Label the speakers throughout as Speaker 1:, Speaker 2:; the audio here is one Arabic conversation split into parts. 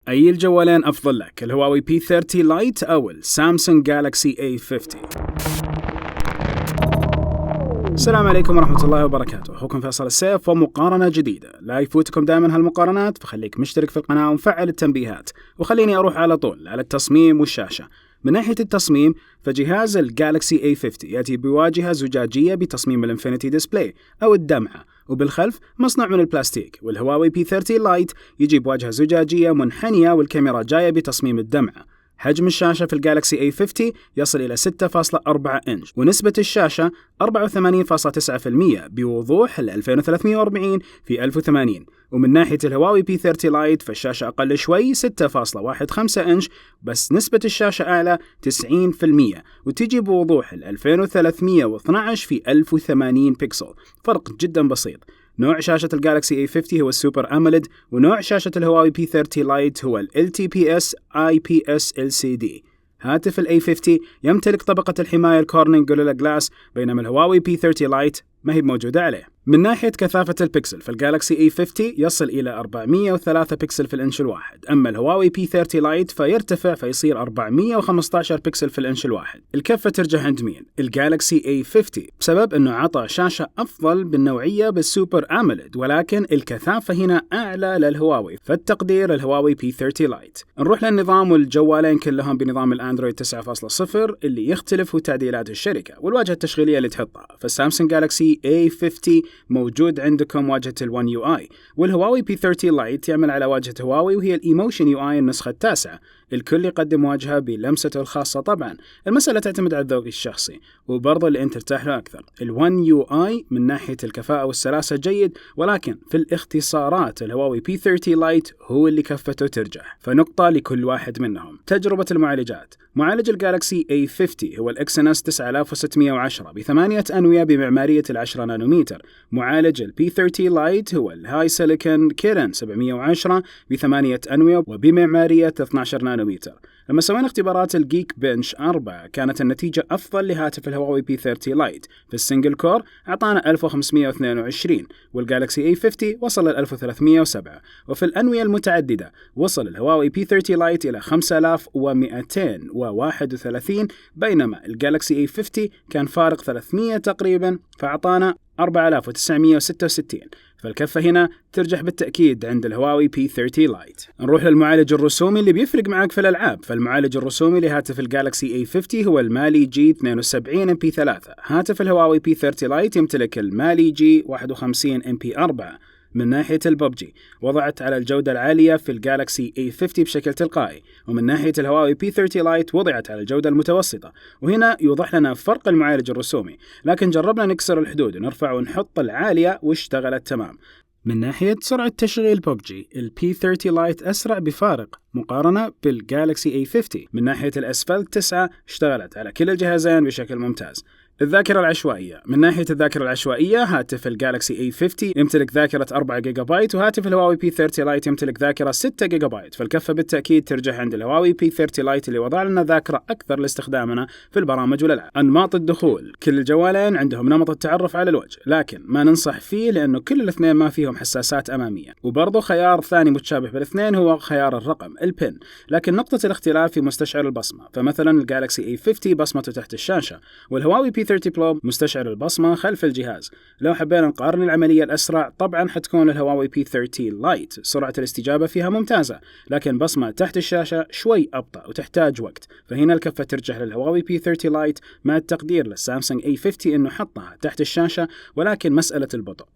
Speaker 1: أي الجوالين أفضل لك، الهواوي P30 Lite أو السامسونج جالكسي A50؟ السلام عليكم ورحمة الله وبركاته، أخوكم فيصل السيف ومقارنة جديدة. لا يفوتكم دائما هالمقارنات، فخليك مشترك في القناة ومفعل التنبيهات. وخليني أروح على طول على التصميم والشاشة. من ناحية التصميم، فجهاز الجالكسي A50 يأتي بواجهة زجاجية بتصميم الانفينيتي ديسبلاي أو الدمعة، وبالخلف مصنوع من البلاستيك. والهواوي P30 Lite يجي بواجهة زجاجية منحنية والكاميرا جاية بتصميم الدمعة. حجم الشاشة في الجالكسي A50 يصل إلى 6.4 إنش، ونسبة الشاشة 84.9% بوضوح 2340 في 1080. ومن ناحية الهواوي P30 Lite فالشاشة أقل شوي 6.15 إنش، بس نسبة الشاشة أعلى 90%، وتجي بوضوح 2312 في 1080 بكسل، فرق جدا بسيط. نوع شاشة الجالكسي A50 هو السوبر أموليد، ونوع شاشة الهواوي P30 Lite هو ال LTPS IPS LCD. هاتف ال A50 يمتلك طبقة الحماية الكورنينج جوريلا جلاس، بينما الهواوي P30 Lite ما هي موجودة عليه. من ناحية كثافة البكسل فالجالكسي A50 يصل إلى 403 بكسل في الإنش الواحد، أما الهواوي P30 Lite فيرتفع فيصير 415 بكسل في الإنش الواحد. الكفة ترجح عند مين؟ الجالكسي A50 بسبب أنه عطى شاشة أفضل بالنوعية بالسوبر أموليد، ولكن الكثافة هنا أعلى للهواوي، فالتقدير الهواوي P30 Lite. نروح للنظام، والجوالين كلهم بنظام الأندرويد 9.0 اللي يختلف هو تعديلات الشركة والواجهة التشغيلية اللي تحطها. فالسامسونج جالكسي A50 موجود عندكم واجهة ال One UI، والهواوي P30 Lite يعمل على واجهة هواوي وهي الإيموشن UI النسخة 9. الكل يقدم واجهة بلمسته الخاصة، طبعا المسألة تعتمد على الذوق الشخصي وبرضه اللي انت ترتاح له أكثر. ال One UI من ناحية الكفاءة والسلاسة جيد، ولكن في الاختصارات الهواوي P30 Lite هو اللي كفته ترجح، فنقطة لكل واحد منهم. تجربة المعالجات، معالج الجالكسي A50 هو ال Exynos 9610 ب8 أنوية بمعمارية 10 نانومتر. معالج ال P30 Lite هو الهاي سيليكون كيرن 710 ب8 أنوية وبمعمارية 12 نانومتر. لما سوينا اختبارات الجيك بنش 4 كانت النتيجة أفضل لهاتف الهواوي P30 Lite. في السنجل كور أعطانا 1522، والجالكسي A50 وصل ل 1307. وفي الأنوية المتعددة وصل الهواوي P30 Lite إلى 5231، بينما الجالكسي A50 كان فارق 300 تقريبا فأعطانا 4966. فالكفة هنا ترجح بالتأكيد عند الهواوي P30 Lite. نروح للمعالج الرسومي اللي بيفرق معك في الألعاب. فالمعالج الرسومي لهاتف الجالكسي A50 هو المالي جي 72 MP3. هاتف الهواوي P30 Lite يمتلك المالي جي 51 MP4. من ناحية الببجي وضعت على الجودة العالية في الجالكسي A50 بشكل تلقائي، ومن ناحية الهواوي P30 Lite وضعت على الجودة المتوسطة. وهنا يوضح لنا فرق المعالج الرسومي، لكن جربنا نكسر الحدود ونرفع ونحط العالية واشتغلت تمام. من ناحية سرعة تشغيل ببجي ال P30 Lite أسرع بفارق مقارنة بالجالكسي A50. من ناحية الأسفلت 9 اشتغلت على كلا الجهازين بشكل ممتاز. الذاكرة العشوائية، من ناحية الذاكرة العشوائية هاتف الجالكسي A50 يمتلك ذاكرة 4 جيجا بايت، وهاتف الهواوي P30 Lite يمتلك ذاكرة 6 جيجا بايت. فالكفة بالتأكيد ترجح عند الهواوي P30 Lite اللي وضع لنا ذاكرة أكثر لاستخدامنا في البرامج والألعاب. أنماط الدخول، كل الجوالين عندهم نمط التعرف على الوجه، لكن ما ننصح فيه لأنه كل الاثنين ما فيهم حساسات أمامية. وبرضه خيار ثاني متشابه بالاثنين هو خيار الرقم البن، لكن نقطة الاختلاف في مستشعر البصمة. فمثلا الجالكسي A50 بصمته تحت الشاشة، والهواوي P30 Pro مستشعر البصمة خلف الجهاز. لو حبينا نقارن العملية الأسرع طبعا حتكون الهواوي P30 Lite، سرعة الاستجابة فيها ممتازة، لكن بصمة تحت الشاشة شوي أبطأ وتحتاج وقت. فهنا الكفة ترجح للهواوي P30 Lite، مع التقدير للسامسونج A50 إنه حطها تحت الشاشة. ولكن مسألة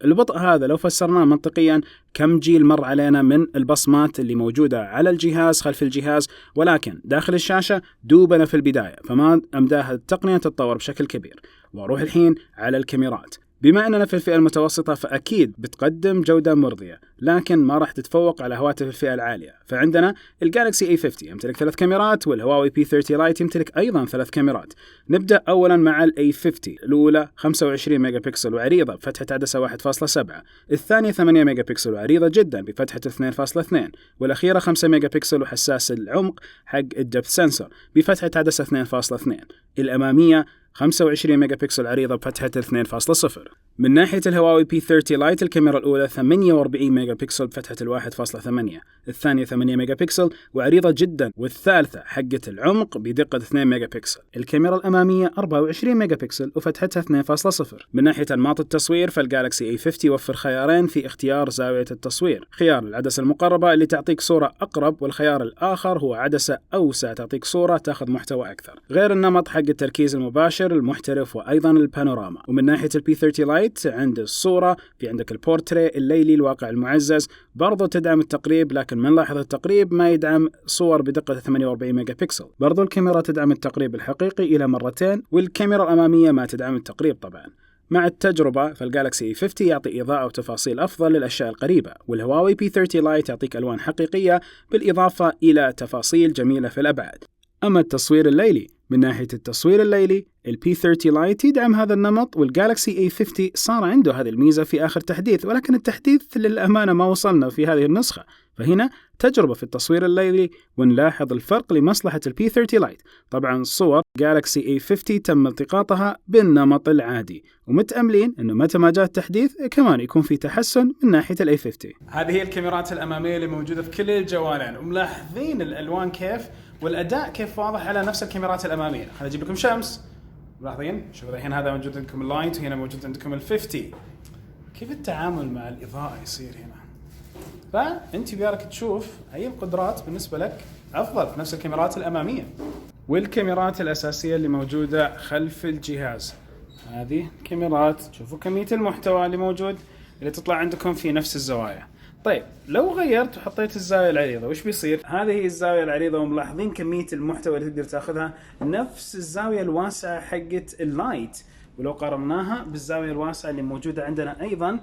Speaker 1: البطء هذا لو فسرناه منطقيا، كم جيل مر علينا من البصمات اللي موجودة على الجهاز خلف الجهاز، ولكن داخل الشاشة دوبنا في البداية، فما أمداها التقنية تتطور بشكل كبير. وأروح الحين على الكاميرات. بما أننا في الفئة المتوسطة فأكيد بتقدم جودة مرضية، لكن ما راح تتفوق على هواتف الفئة العالية. فعندنا الجالكسي A50 يمتلك 3 كاميرات، والهواوي P30 Lite يمتلك أيضا 3 كاميرات. نبدأ أولا مع ال A50. الأولى 25 ميجا بكسل وعريضة بفتحة عدسة 1.7، الثانية 8 ميجا بكسل وعريضة جدا بفتحة 2.2، والأخيرة 5 ميجا بكسل وحساس العمق حق الدبث سنسور بفتحة عدسة 2.2. الأمامية 25 ميجا بكسل عريضة بفتحة 2.0. من ناحية الهواوي P30 لايت الكاميرا الأولى 48 ميجا بكسل بفتحة 1.8، الثانية 8 ميجا بكسل وعريضة جدا، والثالثة حقة العمق بدقة 2 ميجا بكسل. الكاميرا الأمامية 24 ميجا بكسل وفتحتها 2.0. من ناحية أنماط التصوير فالجالكسي A50 يوفر خيارين في اختيار زاوية التصوير، خيار العدسة المقربة اللي تعطيك صورة أقرب، والخيار الآخر هو عدسة أوسع تعطيك صورة تاخذ محتوى أكثر، غير النمط حق التركيز المباشر المحترف وأيضا البانوراما. ومن ناحية P30 لايت عند الصورة في عندك البورتري الليلي الواقع المعزز، برضو تدعم التقريب، لكن من لاحظ التقريب ما يدعم صور بدقة 48 ميجا بكسل. برضو الكاميرا تدعم التقريب الحقيقي إلى مرتين، والكاميرا الأمامية ما تدعم التقريب طبعا. مع التجربة فالجالكسي A50 يعطي إضاءة وتفاصيل أفضل للأشياء القريبة، والهواوي P30 لايت يعطيك ألوان حقيقية بالإضافة إلى تفاصيل جميلة في الأبعاد. أما التصوير الليلي، من ناحية التصوير الليلي ال P30 لايت يدعم هذا النمط، والجالكسي A50 صار عنده هذه الميزة في آخر تحديث، ولكن التحديث للأمانة ما وصلنا في هذه النسخة، فهنا تجربة في التصوير الليلي ونلاحظ الفرق لمصلحة ال P30 لايت. طبعا صور جالكسي A50 تم التقاطها بالنمط العادي، ومتأملين أنه متى ما جاء التحديث كمان يكون في تحسن من ناحية ال A50. هذه هي الكاميرات الأمامية اللي موجودة في كل الجوالين، وملاحظين الألوان كيف والأداء كيف واضح على نفس الكاميرات الأمامية. خلينا أجيب لكم شمس، ملاحظين؟ شوفوا الحين هذا موجود عندكم اللايت وهنا موجود عندكم ال50. كيف التعامل مع الإضاءة يصير هنا؟ فأنت بيارك تشوف أي القدرات بالنسبة لك أفضل في نفس الكاميرات الأمامية. والكاميرات الأساسية اللي موجودة خلف الجهاز، هذه كاميرات، شوفوا كمية المحتوى اللي موجود اللي تطلع عندكم في نفس الزوايا. طيب لو غيرت وحطيت الزاوية العريضة وش بيصير؟ هذه هي الزاوية العريضة، وملاحظين كمية المحتوى اللي تقدر تاخذها نفس الزاوية الواسعة حقت اللايت، ولو قارناها بالزاوية الواسعة اللي موجودة عندنا أيضا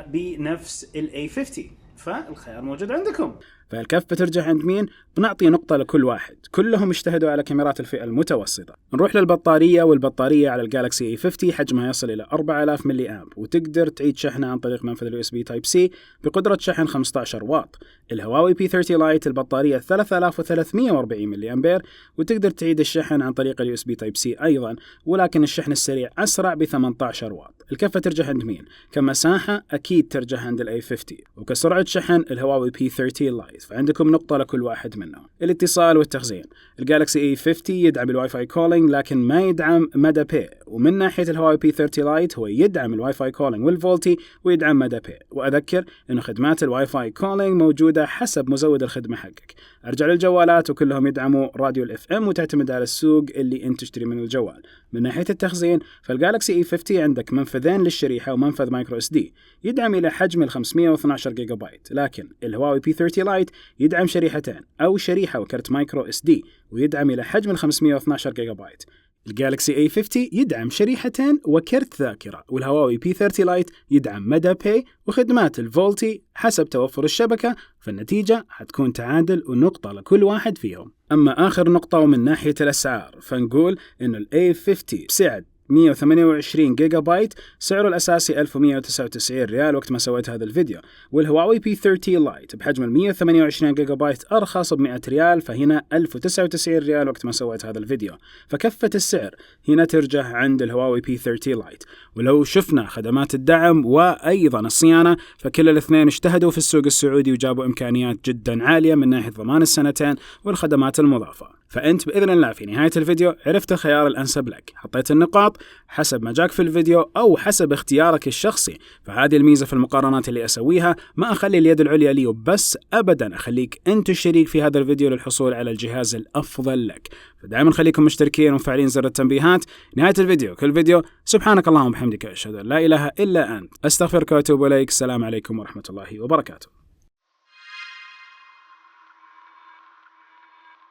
Speaker 1: بنفس ال A50، فالخيار موجود عندكم. فالكف بترجع عند مين؟ بنعطي نقطة لكل واحد، كلهم اجتهدوا على كاميرات الفئة المتوسطة. نروح للبطارية، والبطارية على الجالكسي A50 حجمها يصل إلى 4000 ملي أمب، وتقدر تعيد شحنها عن طريق منفذ USB Type-C بقدرة شحن 15 واط. الهواوي P30 لايت البطارية 3340 ملي أمبير، وتقدر تعيد الشحن عن طريق USB Type-C أيضا، ولكن الشحن السريع أسرع ب 18 واط. الكفة ترجع عند مين؟ كمساحة أكيد ترجع عند ال A50، وكسرعة شحن الهواوي P30 لايت، فعندكم نقطة لكل واحد منهم. الاتصال والتخزين، الجالكسي A50 يدعم الواي فاي كولينج لكن ما يدعم مدى بي، ومن ناحية الهواوي P30 لايت هو يدعم الواي فاي كولينج والفولتي ويدعم مدى بي. وأذكر إنه خدمات الواي فاي كولينج موجودة حسب مزود الخدمة حقك. أرجع للجوالات وكلهم يدعموا راديو الFM وتعتمد على السوق اللي أنت تشتري منه الجوال. من ناحية التخزين فالجالكسي A50 عندك منفذين للشريحة ومنفذ مايكرو SD، يدعم إلى حجم ال 512 جيجا بايت، لكن الهواوي P30 لايت يدعم شريحتين أو شريحة وكرت مايكرو SD ويدعم إلى حجم ال 512 جيجا بايت. الجالكسي A50 يدعم شريحتين وكرت ذاكرة، والهواوي P30 لايت يدعم مدى باي وخدمات الفولتي حسب توفر الشبكة، فالنتيجة حتكون تعادل ونقطة لكل واحد فيهم. أما آخر نقطة ومن ناحية الأسعار فنقول إنه ال A50 بسعة 128 جيجا بايت سعره الأساسي 1199 ريال وقت ما سويت هذا الفيديو، والهواوي P30 لايت بحجم ال 128 جيجا بايت أرخص ب 100 ريال، فهنا 1099 ريال وقت ما سويت هذا الفيديو، فكفة السعر هنا ترجع عند الهواوي P30 لايت. ولو شفنا خدمات الدعم وأيضا الصيانة فكل الاثنين اجتهدوا في السوق السعودي وجابوا إمكانيات جدا عالية من ناحية ضمان السنتين والخدمات المضافة. فأنت بإذن الله في نهاية الفيديو عرفت الخيار الأنسب لك، حطيت النقاط حسب ما جاك في الفيديو أو حسب اختيارك الشخصي. فهذه الميزة في المقارنات اللي أسويها، ما أخلي اليد العليا لي وبس، أبدا أخليك أنت الشريك في هذا الفيديو للحصول على الجهاز الأفضل لك. فدائما خليكم مشتركين ومفعلين زر التنبيهات. نهاية الفيديو كل فيديو سبحانك اللهم وبحمدك أشهد أن لا إله إلا أنت أستغفرك وأتوب إليك. السلام عليكم ورحمة الله وبركاته.